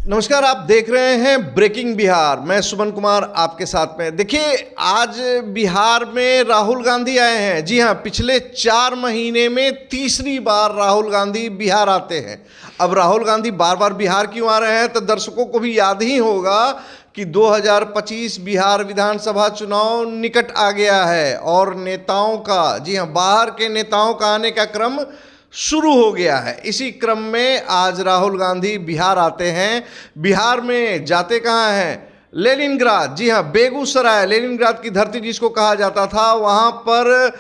नमस्कार, आप देख रहे हैं ब्रेकिंग बिहार। मैं सुमन कुमार आपके साथ में। देखिए, आज बिहार में राहुल गांधी आए हैं। जी हां, पिछले 4 महीने में तीसरी बार राहुल गांधी बिहार आते हैं। अब राहुल गांधी बार बार बिहार क्यों आ रहे हैं, तो दर्शकों को भी याद ही होगा कि 2025 बिहार विधानसभा चुनाव निकट आ गया है और नेताओं का, जी हां, बाहर के नेताओं का आने का क्रम शुरू हो गया है। इसी क्रम में आज राहुल गांधी बिहार आते हैं। बिहार में जाते कहाँ हैं? लेनिनग्राद। जी हाँ, बेगूसराय, लेनिनग्राद की धरती जिसको कहा जाता था, वहाँ पर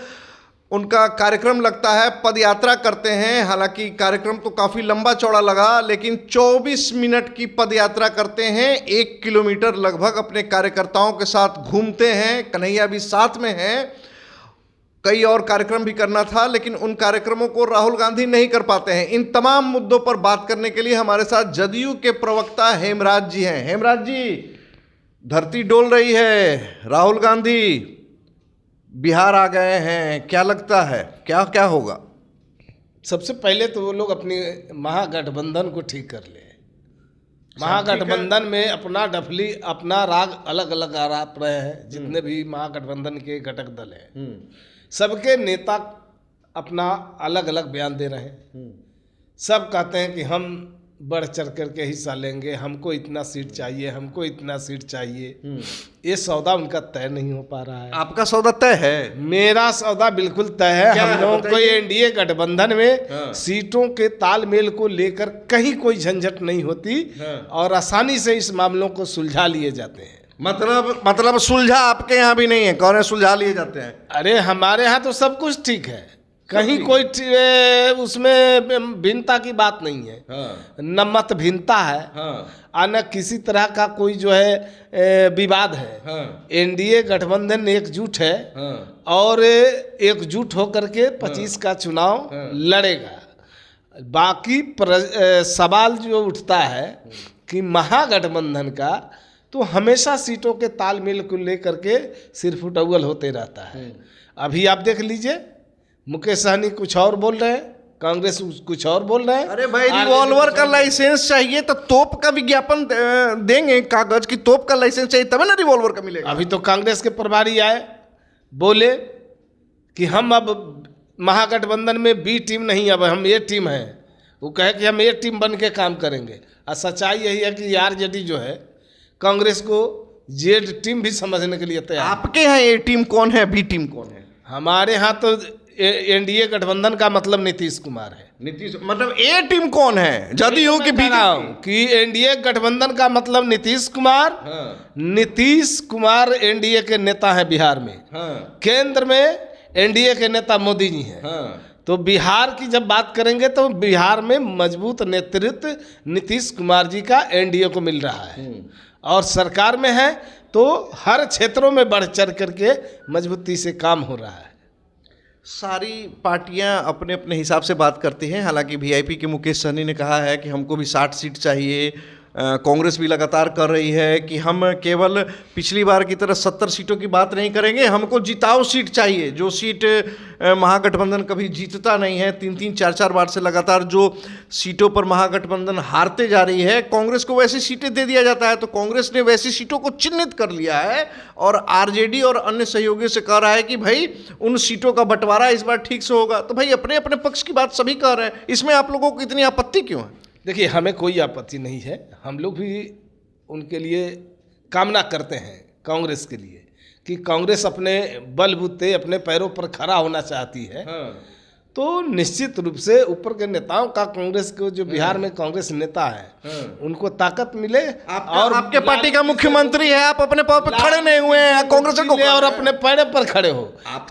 उनका कार्यक्रम लगता है। पद यात्रा करते हैं। हालांकि कार्यक्रम तो काफ़ी लंबा चौड़ा लगा, लेकिन 24 मिनट की पद यात्रा करते हैं। 1 किलोमीटर लगभग अपने कार्यकर्ताओं के साथ घूमते हैं। कन्हैया भी साथ में हैं। कई और कार्यक्रम भी करना था, लेकिन उन कार्यक्रमों को राहुल गांधी नहीं कर पाते हैं। इन तमाम मुद्दों पर बात करने के लिए हमारे साथ जदयू के प्रवक्ता हेमराज जी हैं। हेमराज जी, धरती डोल रही है, राहुल गांधी बिहार आ गए हैं, क्या लगता है, क्या क्या होगा? सबसे पहले तो वो लोग अपनी महागठबंधन को ठीक कर ले। महागठबंधन में अपना डफली, अपना राग अलग अलग आ रहे हैं। जितने भी महागठबंधन के घटक दल हैं, सबके नेता अपना अलग अलग बयान दे रहे हैं। सब कहते हैं कि हम बढ़ चढ़ करके हिस्सा लेंगे, हमको इतना सीट चाहिए, हमको इतना सीट चाहिए। ये सौदा उनका तय नहीं हो पा रहा है। आपका सौदा तय है? मेरा सौदा बिल्कुल तय है। हम लोगों को एनडीए गठबंधन में सीटों के तालमेल को लेकर कहीं कोई झंझट नहीं होती और आसानी से इस मामलों को सुलझा लिए जाते हैं। मतलब सुलझा आपके यहाँ भी नहीं है? कौन है सुलझा लिए जाते हैं? अरे हमारे यहाँ तो सब कुछ ठीक है, कहीं कोई उसमें भिन्नता की बात नहीं है। न मत भिन्नता है और न किसी तरह का कोई जो है विवाद है। एनडीए गठबंधन एकजुट है और एकजुट होकर के 25 का चुनाव लड़ेगा। बाकी सवाल जो उठता है कि महागठबंधन का, तो हमेशा सीटों के तालमेल को लेकर के सिर्फ उटौल होते रहता है। अभी आप देख लीजिए, मुकेश सहनी कुछ और बोल रहे हैं, कांग्रेस कुछ और बोल रहे हैं। अरे भाई, रिवॉल्वर का लाइसेंस चाहिए तो तोप का विज्ञापन देंगे, कागज की तोप का लाइसेंस चाहिए तब ना रिवॉल्वर का मिलेगा। अभी तो कांग्रेस के प्रभारी आए, बोले कि हम अब महागठबंधन में बी टीम नहीं, अब हम ए टीम हैं। वो कहे कि हम ए टीम बन के काम करेंगे। और सच्चाई यही है कि आरजेडी जो है कांग्रेस को जेड टीम भी समझने के लिए तैयार। आपके यहाँ ए टीम कौन है, बी टीम कौन है? हमारे यहाँ तो एनडीए गठबंधन का मतलब नीतीश कुमार है। नीतीश मतलब ए टीम कौन है? जदयू की बी टीम? कि एनडीए गठबंधन का मतलब नीतीश कुमार। नीतीश कुमार एनडीए के नेता है बिहार में। केंद्र में एनडीए के नेता मोदी जी हैं। तो बिहार की जब बात करेंगे तो बिहार में मजबूत नेतृत्व नीतीश कुमार जी का एनडीए को मिल रहा है और सरकार में है, तो हर क्षेत्रों में बढ़ चढ़ करके मजबूती से काम हो रहा है। सारी पार्टियां अपने अपने हिसाब से बात करती हैं। हालांकि वीआईपी के मुकेश सहनी ने कहा है कि हमको भी 60 सीट चाहिए। कांग्रेस भी लगातार कर रही है कि हम केवल पिछली बार की तरह 70 सीटों की बात नहीं करेंगे, हमको जिताऊ सीट चाहिए। जो सीट महागठबंधन कभी जीतता नहीं है, 3-3, 4-4 बार से लगातार जो सीटों पर महागठबंधन हारते जा रही है, कांग्रेस को वैसी सीटें दे दिया जाता है। तो कांग्रेस ने वैसी सीटों को चिन्हित कर लिया है और आरजेडी और अन्य सहयोगियों से कह रहा है कि भाई उन सीटों का बंटवारा इस बार ठीक से होगा। तो भाई अपने अपने पक्ष की बात सभी कह रहे हैं, इसमें आप लोगों को इतनी आपत्ति क्यों है? देखिए, हमें कोई आपत्ति नहीं है। हम लोग भी उनके लिए कामना करते हैं, कांग्रेस के लिए, कि कांग्रेस अपने बलबूते अपने पैरों पर खड़ा होना चाहती है। तो निश्चित रूप से ऊपर के नेताओं का, कांग्रेस को जो बिहार में कांग्रेस नेता है, उनको ताकत मिले। और आपके पार्टी का मुख्यमंत्री है, आप अपने पैर पर खड़े नहीं हुए हैं, कांग्रेस को और अपने पैर पर खड़े हो।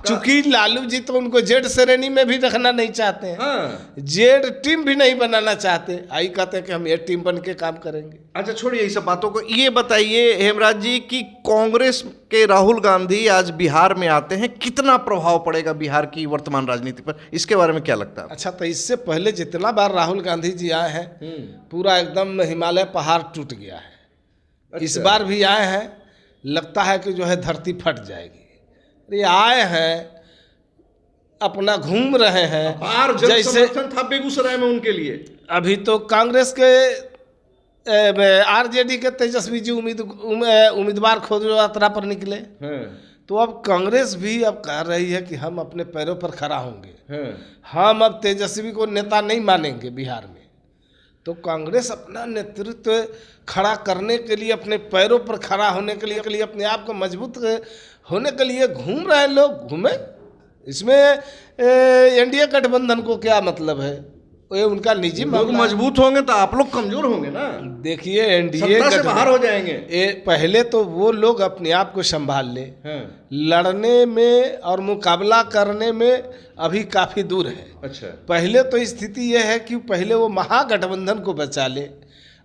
चूंकि लालू जी तो उनको जेड श्रेणी में भी रखना नहीं चाहते हैं, जेड टीम भी नहीं बनाना चाहते। आई कहते हैं कि हम ए टीम बन के काम करेंगे। अच्छा, छोड़िए इस सब बातों को। ये बताइए हेमराज जी कि कांग्रेस के राहुल गांधी आज बिहार में आते हैं, कितना प्रभाव पड़ेगा बिहार की वर्तमान राजनीति पर? इसके बारे में क्या लगता है? अच्छा, तो इससे पहले जितना बार राहुल गांधी जी आए हैं, पूरा एकदम हिमालय पहाड़ टूट गया है। अच्छा। इस बार भी आए हैं, लगता है कि जो है धरती फट जाएगी। ये आए हैं, अपना घूम रहे हैं, जैसे था बेगूसराय में उनके लिए। अभी तो कांग्रेस के आरजेडी के तेजस्वी जी उम्मीदवार खोज यात्रा पर निकले। तो अब कांग्रेस भी अब कह रही है कि हम अपने पैरों पर खड़ा होंगे, हम अब तेजस्वी को नेता नहीं मानेंगे बिहार में। तो कांग्रेस अपना नेतृत्व खड़ा करने के लिए, अपने पैरों पर खड़ा होने के लिए अपने आप को मजबूत होने के लिए घूम रहे हैं लोग। घूमे, इसमें एनडीए गठबंधन को क्या मतलब है? ये उनका निजी लोग मजबूत होंगे तो आप लोग कमजोर होंगे ना। देखिए एनडीए से बाहर हो जाएंगे। पहले तो वो लोग अपने आप को संभाल ले, लड़ने में और मुकाबला करने में अभी काफी दूर है। अच्छा, पहले तो स्थिति यह है कि पहले वो महागठबंधन को बचा ले।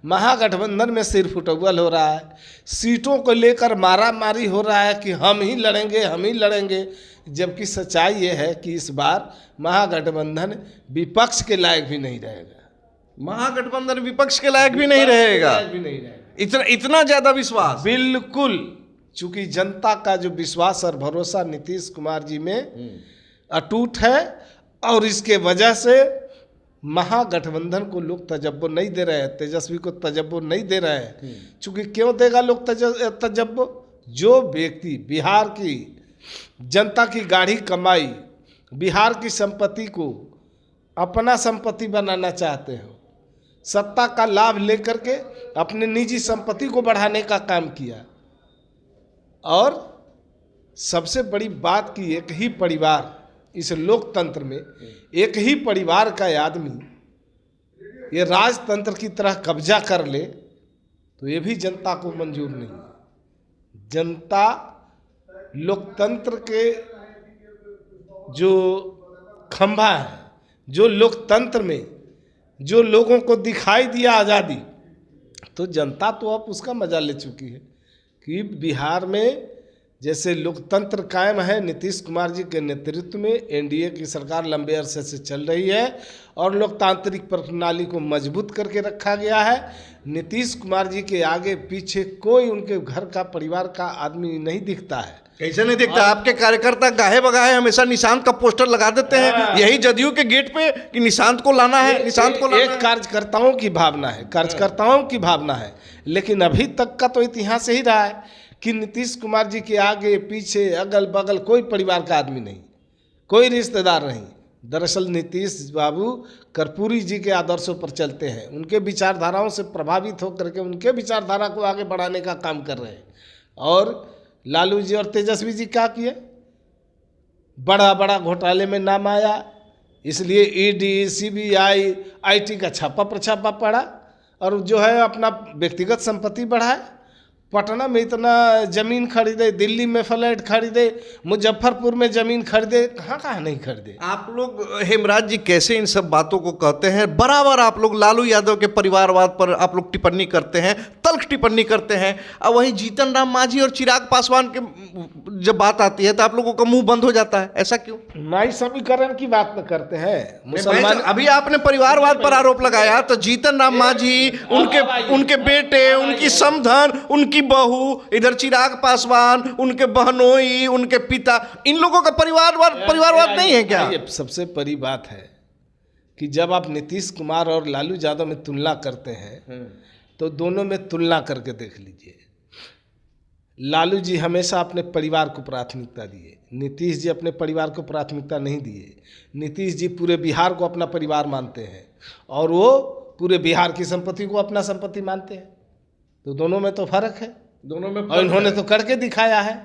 महागठबंधन में सिर फुटबल हो रहा है, सीटों को लेकर मारा मारी हो रहा है कि हम ही लड़ेंगे, जबकि सच्चाई ये है कि इस बार महागठबंधन विपक्ष के लायक भी नहीं रहेगा। महागठबंधन विपक्ष के लायक भी नहीं रहेगा। इतना ज्यादा विश्वास? बिल्कुल, चूंकि जनता का जो विश्वास और भरोसा नीतीश कुमार जी में अटूट है, और इसके वजह से महागठबंधन को लोग तजब्बो नहीं दे रहे हैं, तेजस्वी को तजब्बो नहीं दे रहे हैं। चूंकि क्यों देगा लोग तजब्बो? जो व्यक्ति बिहार की जनता की गाढ़ी कमाई, बिहार की संपत्ति को अपना संपत्ति बनाना चाहते हो, सत्ता का लाभ लेकर के अपने निजी संपत्ति को बढ़ाने का काम किया। और सबसे बड़ी बात कि एक ही परिवार, इस लोकतंत्र में एक ही परिवार का आदमी ये राजतंत्र की तरह कब्जा कर ले, तो ये भी जनता को मंजूर नहीं। जनता लोकतंत्र के जो खंभा है, जो लोकतंत्र में जो लोगों को दिखाई दिया आज़ादी, तो जनता तो अब उसका मजा ले चुकी है कि बिहार में जैसे लोकतंत्र कायम है, नीतीश कुमार जी के नेतृत्व में एनडीए की सरकार लंबे अरसे से चल रही है और लोकतांत्रिक प्रणाली को मजबूत करके रखा गया है। नीतीश कुमार जी के आगे पीछे कोई उनके घर का, परिवार का आदमी नहीं दिखता है। कैसे नहीं दिखता? आपके कार्यकर्ता गाहे बगाहे हमेशा निशांत का पोस्टर लगा देते हैं, यही जदयू के गेट पे कि निशांत को लाना है, निशांत को लाना है। कार्यकर्ताओं की भावना है, लेकिन अभी तक का तो इतिहास यही रहा है कि नीतीश कुमार जी के आगे पीछे अगल बगल कोई परिवार का आदमी नहीं, कोई रिश्तेदार नहीं। दरअसल नीतीश बाबू कर्पूरी जी के आदर्शों पर चलते हैं, उनके विचारधाराओं से प्रभावित होकर के उनके विचारधारा को आगे बढ़ाने का काम कर रहे हैं। और लालू जी और तेजस्वी जी क्या किए? बड़ा बड़ा घोटाले में नाम आया, इसलिए ईडी, सीबीआई, आईटी का छापा पर छापा पड़ा, और जो है अपना व्यक्तिगत संपत्ति बढ़ाए। पटना में इतना जमीन खरीदे, दिल्ली में फ्लैट खरीदे, मुजफ्फरपुर में जमीन खरीदे, कहाँ नहीं खरीदे। आप लोग हेमराज जी कैसे इन सब बातों को कहते हैं? बराबर आप लोग लालू यादव के परिवारवाद पर आप लोग टिप्पणी करते हैं, तल्ख टिप्पणी करते हैं, और वहीं जीतन राम मांझी और चिराग पासवान के जब बात आती है तो आप लोगों का मुंह बंद हो जाता है। ऐसा क्यों? नाई समीकरण की बात न करते हैं मुसलमान। अभी आपने परिवारवाद पर आरोप लगाया, तो जीतन राम मांझी, उनके बेटे, उनकी समधन, उनकी बहू, इधर चिराग पासवान, उनके बहनोई, उनके पिता, इन लोगों का परिवारवाद नहीं है क्या? ये सबसे बड़ी बात है कि जब आप नीतीश कुमार और लालू यादव में तुलना करते हैं तो दोनों में तुलना करके देख लीजिए। लालू जी हमेशा अपने परिवार को प्राथमिकता दिए, नीतीश जी अपने परिवार को प्राथमिकता नहीं दिए। नीतीश जी पूरे बिहार को अपना परिवार मानते हैं और वो पूरे बिहार की संपत्ति को अपना संपत्ति मानते हैं। तो दोनों में तो फर्क है, दोनों में और इन्होंने तो करके दिखाया है।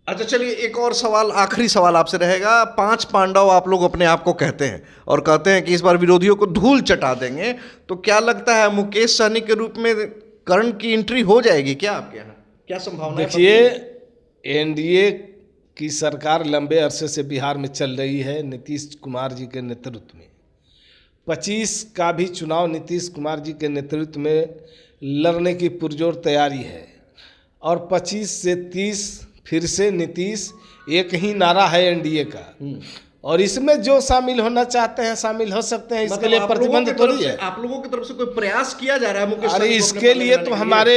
अच्छा चलिए, एक और सवाल, आखिरी सवाल आपसे रहेगा। 5 पांडव आप लोग अपने आप को कहते हैं और कहते हैं कि इस बार विरोधियों को धूल चटा देंगे, तो क्या लगता है मुकेश सहनी के रूप में करण की एंट्री हो जाएगी क्या आपके यहाँ? क्या संभावना है? देखिए, एनडीए की सरकार लंबे अरसे से बिहार में चल रही है नीतीश कुमार जी के नेतृत्व में। 25 का भी चुनाव नीतीश कुमार जी के नेतृत्व में लड़ने की पुरजोर तैयारी है, और 25 से 30 फिर से नीतीश, एक ही नारा है एनडीए का, और इसमें जो शामिल होना चाहते हैं शामिल हो सकते हैं। इसके लिए प्रतिबंध थोड़ी है। आप लोगों की तरफ से कोई प्रयास किया जा रहा है मुकेश? अरे इसके लिए तो हमारे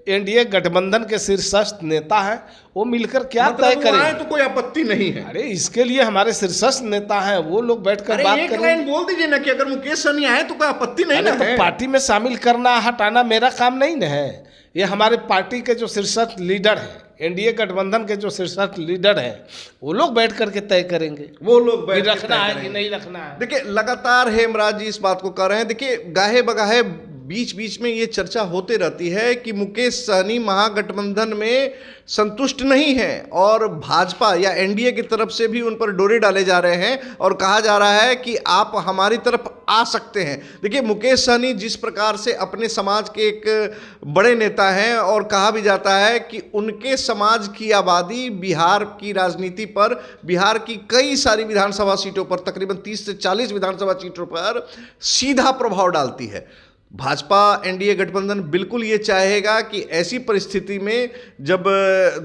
एनडीए गठबंधन के शीर्षस्थ नेता हैं, वो मिलकर क्या तय मतलब वो आए करेंगे। तो कोई आपत्ति नहीं है। अरे इसके लिए हमारे शीर्षस्थ नेता हैं, वो लोग बैठकर अरे बात एक करेंगे। लाइन बोल दीजिए ना कि अगर मुकेश सहनी आए तो कोई आपत्ति नहीं अरे ना तो है। पार्टी में शामिल करना हटाना मेरा काम नहीं ना है, ये हमारे पार्टी के जो शीर्षस्थ लीडर हैं, एनडीए गठबंधन के जो शीर्षस्थ लीडर हैं, वो लोग बैठ करके तय करेंगे वो लोग कि बैठ के रखना तय है कि करेंगे। नहीं रखना है। देखिए लगातार हेमराज जी इस बात को कर रहे हैं। देखिए गाहे बगाहे बीच बीच में ये चर्चा होते रहती है कि मुकेश सहनी महागठबंधन में संतुष्ट नहीं है और भाजपा या एनडीए की तरफ से भी उन पर डोरे डाले जा रहे हैं और कहा जा रहा है कि आप हमारी तरफ आ सकते हैं। देखिए मुकेश सहनी जिस प्रकार से अपने समाज के एक बड़े नेता हैं और कहा भी जाता है कि उनके समाज की आबादी बिहार की राजनीति पर, बिहार की कई सारी विधानसभा सीटों पर, तकरीबन 30 से 40 विधानसभा सीटों पर सीधा प्रभाव डालती है। भाजपा एनडीए गठबंधन बिल्कुल ये चाहेगा कि ऐसी परिस्थिति में जब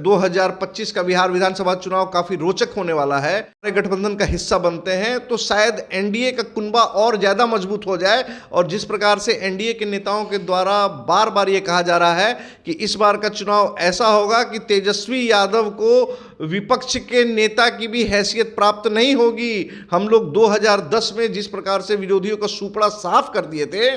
2025 का बिहार विधानसभा चुनाव काफी रोचक होने वाला है, गठबंधन का हिस्सा बनते हैं तो शायद एनडीए का कुनबा और ज्यादा मजबूत हो जाए। और जिस प्रकार से एनडीए के नेताओं के द्वारा बार बार ये कहा जा रहा है कि इस बार का चुनाव ऐसा होगा कि तेजस्वी यादव को विपक्ष के नेता की भी हैसियत प्राप्त नहीं होगी। हम लोग 2010 में जिस प्रकार से विरोधियों का सुपड़ा साफ कर दिए थे,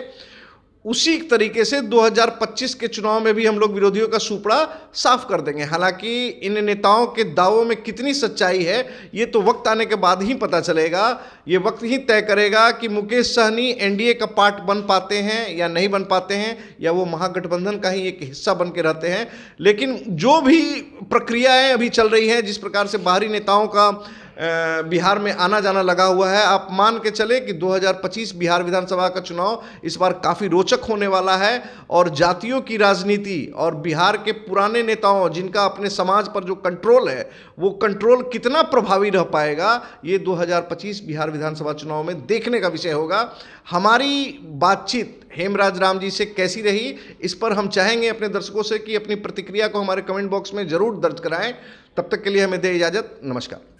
उसी तरीके से 2025 के चुनाव में भी हम लोग विरोधियों का सुपड़ा साफ कर देंगे। हालांकि इन नेताओं के दावों में कितनी सच्चाई है ये तो वक्त आने के बाद ही पता चलेगा। ये वक्त ही तय करेगा कि मुकेश सहनी एनडीए का पार्ट बन पाते हैं या नहीं बन पाते हैं, या वो महागठबंधन का ही एक हिस्सा बन के रहते हैं। लेकिन जो भी प्रक्रियाएं अभी चल रही हैं, जिस प्रकार से बाहरी नेताओं का बिहार में आना जाना लगा हुआ है, आप मान के चले कि 2025 बिहार विधानसभा का चुनाव इस बार काफ़ी रोचक होने वाला है। और जातियों की राजनीति और बिहार के पुराने नेताओं जिनका अपने समाज पर जो कंट्रोल है, वो कंट्रोल कितना प्रभावी रह पाएगा, ये 2025 बिहार विधानसभा चुनाव में देखने का विषय होगा। हमारी बातचीत हेमराज राम जी से कैसी रही, इस पर हम चाहेंगे अपने दर्शकों से कि अपनी प्रतिक्रिया को हमारे कमेंट बॉक्स में ज़रूर दर्ज कराएं। तब तक के लिए हमें दे इजाज़त, नमस्कार।